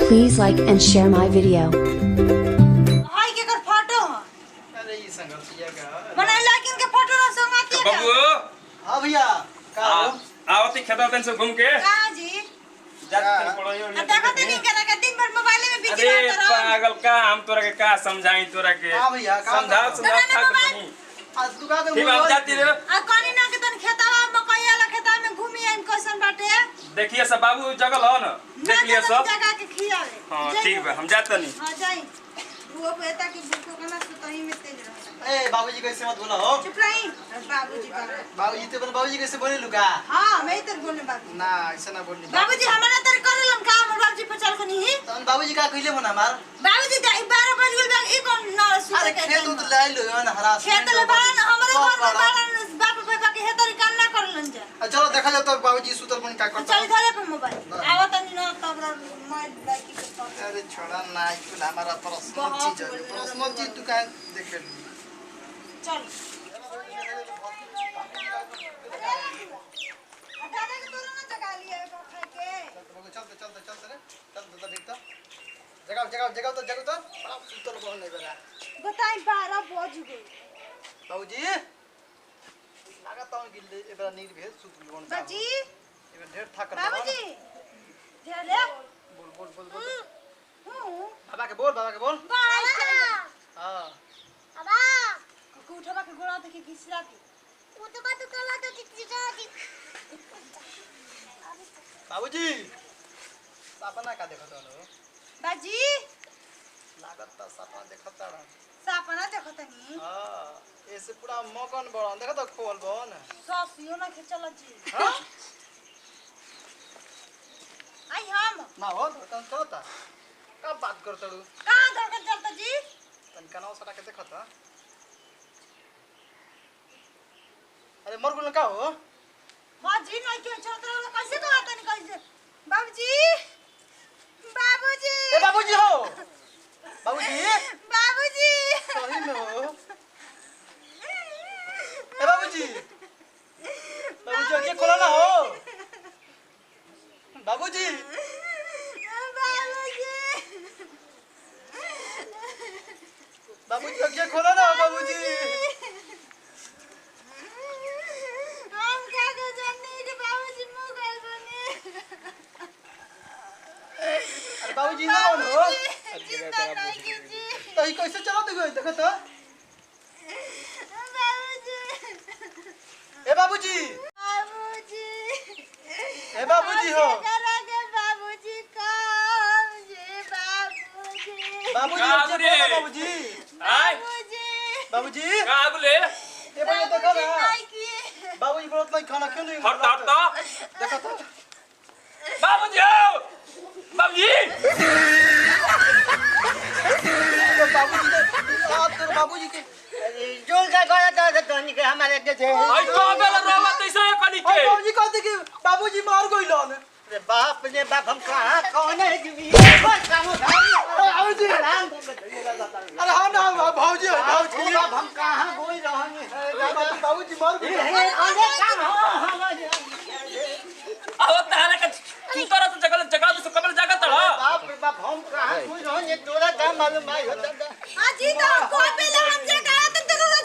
Please like and share my video. हाय के कर photo अरे ये संगतिया का बना लेकिन के फोटो ना संगतिया का बाबू हां भैया का आवती खेता तन से घूम के का जी जाके पड़ो देखो तो नहीं करा दिन भर मोबाइल में बिजी अरे रहता रहो पागल का हम तोरा के का समझाई तोरा के हां भैया का समझा थक बनी आज तू का ठीक बात जाती रे आ कोनी ना के तन खेतावा मकई वाला खेता में घूमी आइम कैसन बाटे देखिए सब बाबू जगल हो ना देख लिया सब जगह के खियावे हां ठीक बा हम जात नहीं हां जाई वो बेटा की बुको कना सुतही में तेज रहता ए बाबूजी कैसे मत बोला हो चुप रही बाबूजी कर बाबूजी ते बन बाबूजी कैसे बोले लुका हां मैं इधर बोलने बाबू ना ऐसा ना बोलनी बाबूजी हमारा तर करलन काम हमर बाबूजी पचल को नहीं तन बाबूजी का कइले मना मार बाबूजी 12 बज गेल बा ई कौन ना सुते अरे के खेत उत ले लो ना हरास खेत ले बान हमरे घर में बान बाप पापा के हेतरी काम ना करलन जा चलो देखा जाओ तो बाबूजी सुतल बन का करता चल धरे पे मोबाइल आवत नहीं ना तब मैं लाइक के अरे छोड़ा ना कुल हमारा पर्सनल चीज है पर्सनल चीज तू का देखे चल दादा के तोरा ना जगा लिए खाए के चलते रे चल तो देखता जगह तो बड़ा सुतल बन नहीं बना बताई 12 बज गई बाबूजी लागत हूं कि एबरा नीर भेल सुतल बन बाजी एबरा ढेर थक बाबूजी झेले बोल हूं बाबा के बोल हां बाबा को उठवा के गोड़ा देखे घिसरा के वो तो बात कला तो घिसरा के बाबूजी सपना का देखत हो बाजी लागत त सपना देखत रह सपना देखत नहीं हां ऐसे पूरा मकन बड़ा देखत खोल बन ससियो ना खिचल जी हां आई हम ना हो तन चलता कब बात करत हो कहां घर के चलता जी तन कनाव सटा के देखत अरे मर गुल का हो बाजी नहीं क्यों चलत रहो कैसे कहत नहीं कैसे बाबूजी बाबूजी ए बाबूजी हो बाबूजी बाबूजी सही में हो ए बाबूजी आंखें खोलो ना हो बाबूजी बाबूजी आंखें खोलो ना बाबूजी हम क्या कर जाने कि बाबूजी मोबाइल बने अरे बाबूजी ना कौन हो चिंता नहीं कीजिए तो ये कैसे चला तू देखो तो बाबूजी ए बाबूजी बाबूजी ए बाबूजी हो करोगे बाबूजी काम जी बाबूजी बाबूजी का आंखें रे? खोलो बाबूजी आय बाबूजी बाबूजी का बोले ये बोलो तो बाबूजी खाना नहीं किए बाबूजी बोलत नहीं खाना क्यों नहीं हट हट तो देखो तो बाबूजी आओ बाबूजी तो बाबूजी के हाथ कर बाबूजी के जोल का गया था तो निके हमारे के थे आई तो बेल रोवा तैसे कनी के बाबूजी कहते कि बाबूजी मार गइलो ने अरे बाप ने बाप हम कहां कौन है कि ये बस काम बाबूजी राम अरे हम ना बाबूजी बाबूजी बाप हम कहां बोल रहनी है बाबूजी मार गइलो ये अरे काम हो आओ तारे का तू तोरा तो जगह तो कबल जगह तड़ बाप रे बाप हम कहां बोल रहनी तोरा काम मालूम नहीं होता अजी तो कोई पहले हम जे कहा तो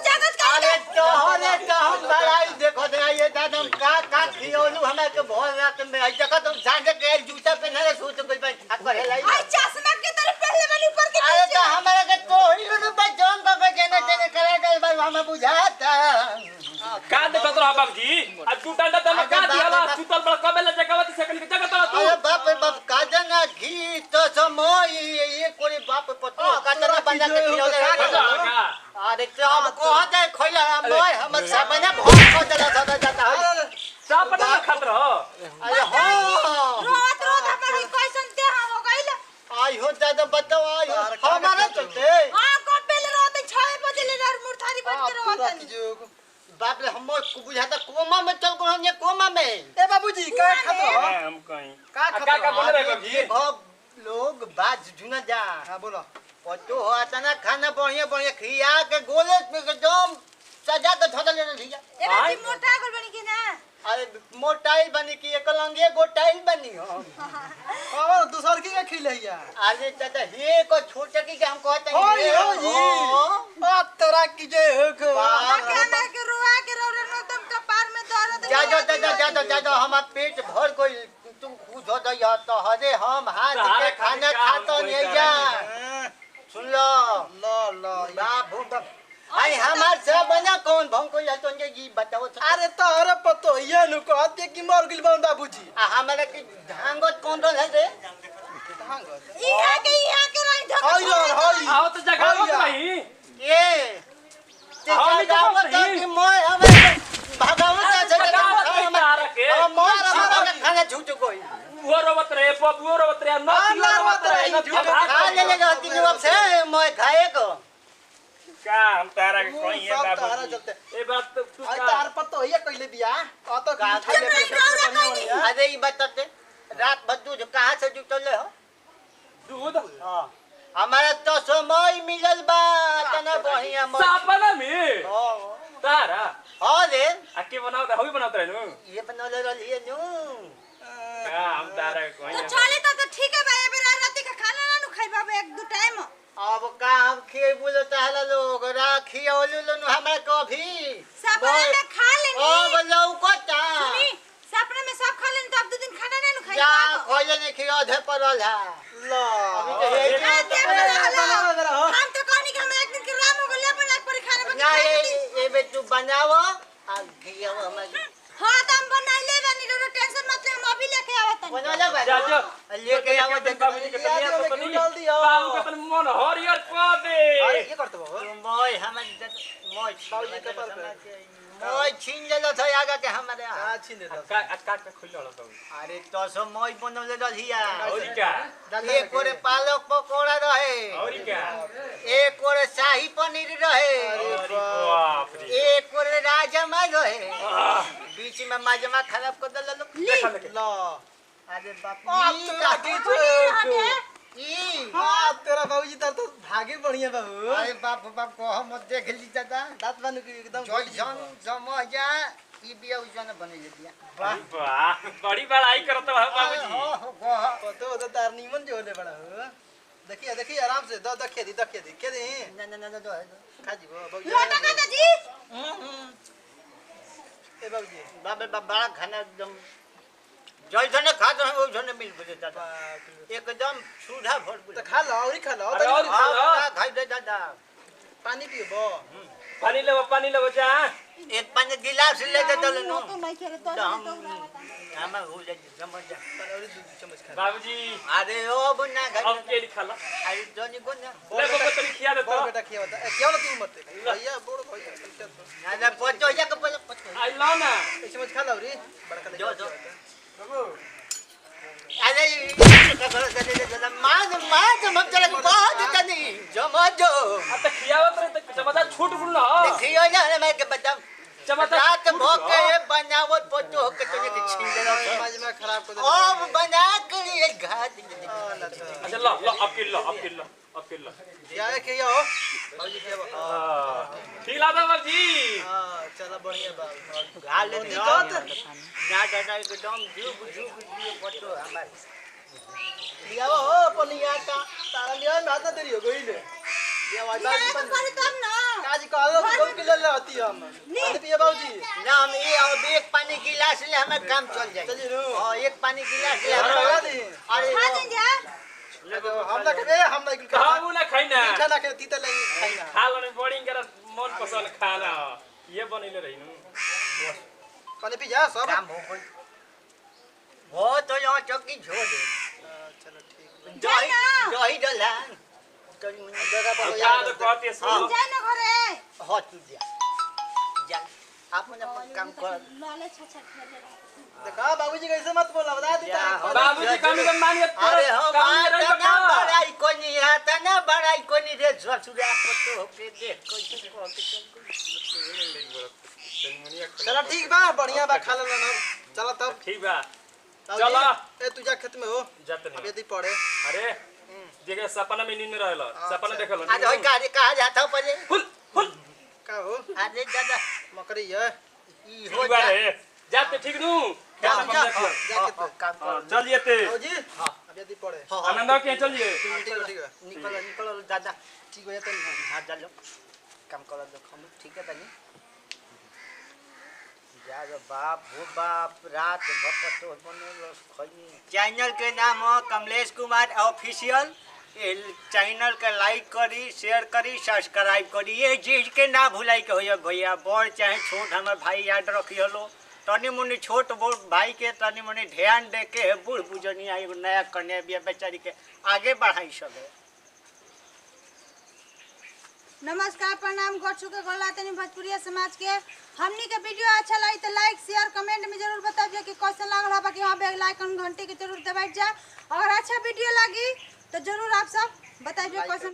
जगत का अरे तो हम लड़ाई देखो दे ये दादा हम का खियोलू हमें के भोर रात में आई देखो तुम सांझ के जूता पहने सूत कोई पे ठाकुर है आई चश्मा के तरफ पहले वाली ऊपर के अरे तो हमारा के तो ही लोग पे जोन को जेने जेने करे गल बार हमें बुझाता का देखत रहा बाबूजी आज तू डंडा तम का दियाला सुतल बड़ कबल जगह सेकंड के जगह तड़ तू अरे बाप रे बाप काजना घी तो समय ये कोई बाप पतो कातना बंदा के खिलौने अरे तो हम कहते खइला हमर सामने भोग को चला जाता है साप ना खत रहो अरे हो रोत रोत हमारी कैसन ते हो गइल आई हो दादा बताओ आई हमारा चलते हां को पहले रोत 6 बजे ले मुर्थारी बन के रोत बाप रे हम को बुझाता कोमा में चल गो हम ये कोमा में ए बाबूजी का खातो हम कहीं का बोल रहे बाबूजी अब लोग बात सुना जा हां बोलो पतो हो आतना खाना बढ़िया बढ़िया खिया के गोले में एकदम सजा के धोदल ले लिया एरा जी मोटा कर बनी के ना अरे मोटाइल बनी कि एक लंगे गोटाइल बनी हम और दूसर की खिलैया अरे चाचा ये को छोटे की हम कहते हैं ओए हो जी बात तोरा की जे हो को कहना के रुआ के रो रे तुम कपार में दर्द जा दो हमार पेट भर कोई तुम खुद हो दया तो हरे हम हाथ के खाना खातो नहीं जा सुन लो लो बाबू आई हमार से बना कौन भंको या तो जी बताओ अरे तोहरे पतो ये नु कहते कि मर गेल बन बाबूजी हमारे की धांगत कौन रह है रे धांगत यहाँ के रही धक हाय आओ तो जगह मत नहीं ये हम गावत नहीं कि मोय हमें भगावत से हमारा खाना झूठ कोई वो रोवत रे बबुओ रोवत रे न रोवत रे खा ले तीन बाप से मोय खाए को का हम तारा के कोई है सब तारा बाबू चलते ए बात तू आई का तार पतो ये कइले बिया तो का अरे ये बताते रात भर दूध कहां से जुटले हो दूध हां हमारा तो समय मिलल बा तना बढ़िया मत सापना में हां तारा हां रे आके बनाओ त हई बनाओ रे नु ये बनले रहिए नु का हम तारा के कोई है चले तो ठीक है भाई अबे रात का खाना ना नु खाई बाबू एक दो टाइम अब काम खे बोलो ताला लोग राखी ओलू नु हमरा कभी सपने में खा लेनी ओ बलौ कोता सुनी सपने में सब खा लेनी तो अब 2 दिन खाना ना नु खाई जा खोले ने खियो धे परल है लो अभी तो हे हम तो कहनी कि हम एक दिन के राम हो गले अपन एक पर खाना ना बना ये बे तू बनावो आ खियो हम हां तो हम बना ले बनी रो टेंशन मत ले हम अभी लेके आवत बना ले जा जा लेके आओ दे बाबू जी के तनिया तो तनी बाबू के तन मन हरियर क दे अरे ये करते हो मोय हम मोय बाबूजी के पर मोय छीन लेलो छ आगा के हमारे आ छीन दे का खोल लो तो अरे तो सो मोय बनले रहिया और क्या एक कोरे पालक पकोड़ा रहे और क्या एक कोरे शाही पनीर रहे अरे बाप रे एक कोरे राजमा रहे बीच में माजमा खराब कर दल लोग लो अरे बाप अब तो लागे जो ई हां तेरा बाबूजी तर तो भागे बढ़िया बाबू अरे बाप बाप को हम देख ली दादा दांत बन के एकदम जोई जन जमजा ई बिया उजन बने दिया वाह बड़ी बड़ाई करत हो बाबूजी पतो तो तार नीमन जो ले बड़ा हो देखिए आराम से देखिए दी के दी ना दो खा जी बाबूजी लोटा का जी ए बाबूजी बाबे बड़ा खाना एकदम जोई जने खा दो वो जने मिल बजे दादा एकदम सुधा भरपूर तो खा लो और खा लो अरे और खा लो। खाई दे दादा पानी पियो पानी लेबो जा एक पानी गिलास ले दे दल नो तो नहीं करे तो हम हम हो ले समझ जा और 2 चम्मच खा बाबूजी अरे ओ बुना घर अब के लिखा ला अरे जोनी को ना ले को तनी खिया दे तो बेटा क्या होता है क्यों ना तू मत भैया बोल भैया ना पचो या के पचो आई लो ना 1 चम्मच खा लो रे बड़ा खा जो बाबू अरे माज मत चले बहुत तनी जमजो अब तो खियावत रहे तो चमचा छूट गुल ना देखियो ना मैं के बता चमचा रात भोके बनावत पचो के तने के छीन ले समाज में खराब कर ओ बना के लिए घात अच्छा लो अब किल लो या के यो बाबूजी के खिला दो बाबूजी हां चलो बढ़िया बाबू गाल दी ना तो दादा एकदम झुक पचो हमार लिया हो पनिया का तारा लिया ना तो देरी हो गई ले ये आवाज ये तो करे तब ना काजी कहलो 2 किलो लेती हम पानी पिए बाबूजी ना हम ये अब एक पानी गिलास ले हमें काम चल जाए चलिए नु और एक पानी गिलास ले लगा हमें दी अरे खा देंगे हम ना के खाऊ ना खाइना खाना के तीता लगी खाइना खा लो बोर्डिंग कर मन पसंद खाना ये बनैले रहिनु पानी पी जा सब काम हो गई वो तो यहाँ चौकी छोड़ दे चलो ठीक दही डला तो जगह पर खा तो कहते सुनो जाए ना घरे हो तू जा आप अपन काम कर लाले छछा खेले देखा बाबूजी कैसे मत बोला बता दी बाबूजी कमी के मानियत अरे हम ना बड़ाई कोनी आता ना बड़ाई कोनी रे ससुरा पतो होके देख कैसे को के चलो ठीक बा बढ़िया बा खा लेना चलो तब ठीक बा चलो चलो। ए तू जा खेत में हो जाते अब नहीं यदि पड़े अरे जगह सपना में नींद रहलो सपना देखलो आज होई कहा जाता पजे फुल का हो अरे दादा मकरी है ई हो हो जा रे जाते ठीक नु क्या ना जा देखियो जाके तो काम कर चलिए ते जी हां अब यदि पड़े आनंद के चलिए ठीक है निकल निकल दादा ठीक हो जाता है हाथ डाल लो काम कर दो हम ठीक है तनी यार बाप हो बाप रात भर तो बने खनी चैनल के नाम है कमलेश कुमार ऑफिशियल चैनल के लाइक करी शेयर करी सब्सक्राइब करी ये चीज के ना भुलाई के होइए भैया बड़ चाहे छोट हमार भाई याद रखी हलो तनी मुनी छोट बड़ भाई के तनी मुनी ध्यान दे के बूढ़ बुजनी आई नया कन्या बिया बेचारी के आगे बढ़ाई सके नमस्कार प्रणाम कर चुके गोलातनी भोजपुरिया समाज के हमनी के वीडियो अच्छा लगी तो लाइक शेयर कमेंट में जरूर बताइए कि कैसा लागल बाकी वहाँ पे लाइक घंटे के जरूर दबाई जा। अगर अच्छा वीडियो लगी तो जरूर आप सब बताइए कैसा